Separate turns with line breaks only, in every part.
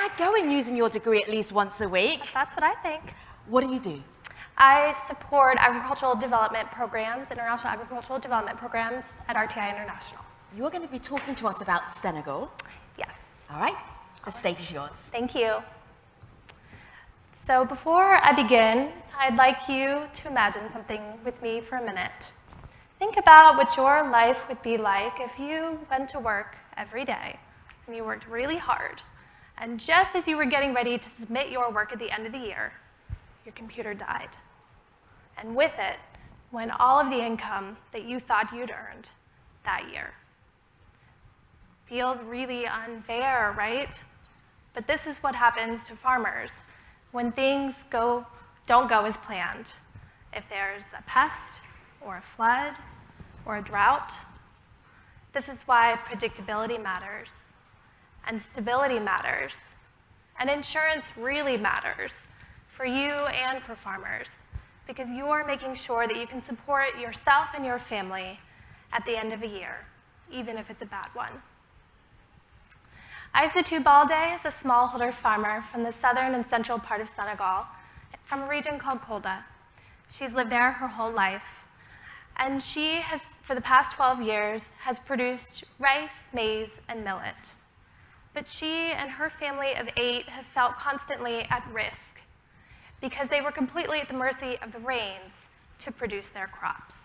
bad going using your degree at least once a week?
That's what I think.
What do you do?
I support agricultural development programs, international agricultural development programs at RTI International.
You're going to be talking to us about Senegal.
Yes.
All right, the stage is yours.
Thank you. So before I begin, I'd like you to imagine something with me for a minute. Think about what your life would be like if you went to work every day and you worked really hard, and just as you were getting ready to submit your work at the end of the year, your computer died. And with it went all of the income that you thought you'd earned that year. Feels really unfair, right? But this is what happens to farmers when things don't go as planned. If there's a pest or a flood or a drought, this is why predictability matters, and stability matters, and insurance really matters for you and for farmers, because you're making sure that you can support yourself and your family at the end of a year, even if it's a bad one. Aïssatou Balde is a smallholder farmer from the southern and central part of Senegal, from a region called Kolda. She's lived there her whole life, and she has, for the past 12 years, has produced rice, maize, and millet. But she and her family of 8 have felt constantly at risk because they were completely at the mercy of the rains to produce their crops.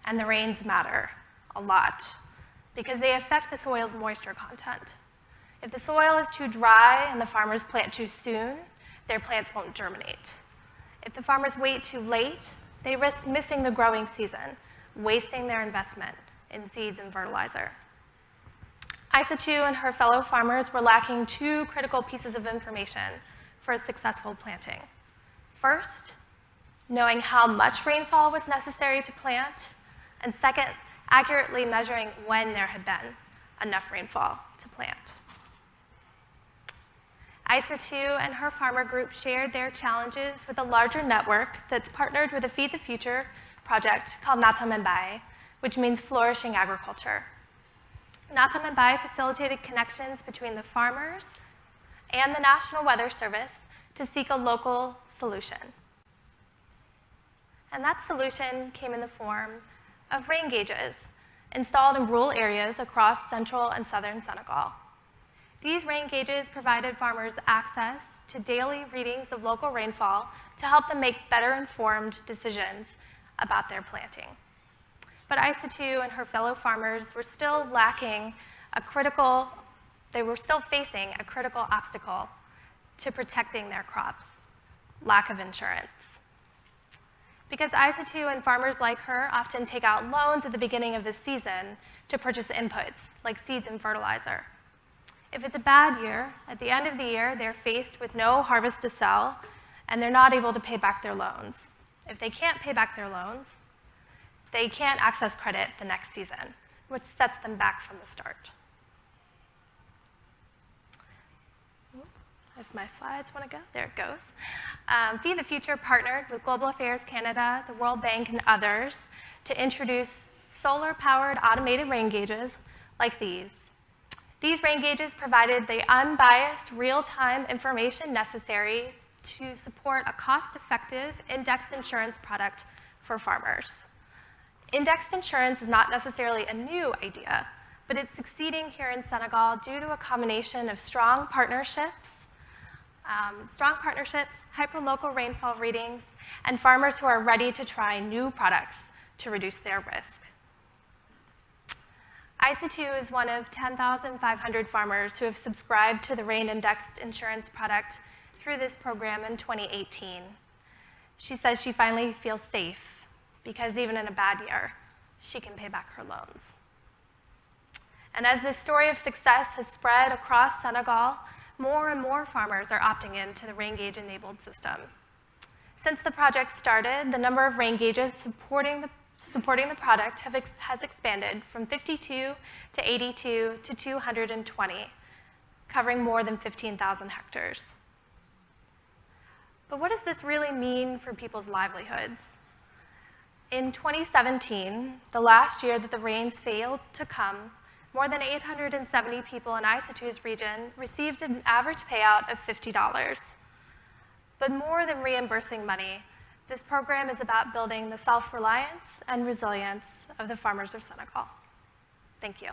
And the rains matter a lot because they affect the soil's moisture content. If the soil is too dry and the farmers plant too soon, their plants won't germinate. If the farmers wait too late, they risk missing the growing season, wasting their investment in seeds and fertilizer. Aïssatou and her fellow farmers were lacking 2 critical pieces of information for a successful planting. First, knowing how much rainfall was necessary to plant, and second, accurately measuring when there had been enough rainfall to plant. Aïssatou and her farmer group shared their challenges with a larger network that's partnered with a Feed the Future project called Latané, which means flourishing agriculture. Latané facilitated connections between the farmers and the National Weather Service to seek a local solution. And that solution came in the form of rain gauges installed in rural areas across central and southern Senegal. These rain gauges provided farmers access to daily readings of local rainfall to help them make better informed decisions about their planting. But Aïssatou and her fellow farmers were still facing a critical obstacle to protecting their crops: lack of insurance. Because Aïssatou and farmers like her often take out loans at the beginning of the season to purchase inputs like seeds and fertilizer. If it's a bad year, at the end of the year, they're faced with no harvest to sell, and they're not able to pay back their loans. If they can't pay back their loans, they can't access credit the next season, which sets them back from the start. If my slides want to go, there it goes. Feed the Future partnered with Global Affairs Canada, the World Bank, and others to introduce solar-powered automated rain gauges like these. These rain gauges provided the unbiased, real-time information necessary to support a cost-effective indexed insurance product for farmers. Indexed insurance is not necessarily a new idea, but it's succeeding here in Senegal due to a combination of strong partnerships, hyperlocal rainfall readings, and farmers who are ready to try new products to reduce their risk. Aïssatou is one of 10,500 farmers who have subscribed to the rain indexed insurance product through this program in 2018. She says she finally feels safe because even in a bad year, she can pay back her loans. And as this story of success has spread across Senegal, more and more farmers are opting into the rain gauge enabled system. Since the project started, the number of rain gauges supporting the product has expanded from 52 to 82 to 220, covering more than 15,000 hectares. But what does this really mean for people's livelihoods? In 2017, the last year that the rains failed to come, more than 870 people in Isatou's region received an average payout of $50. But more than reimbursing money, this program is about building the self-reliance and resilience of the farmers of Senegal. Thank you.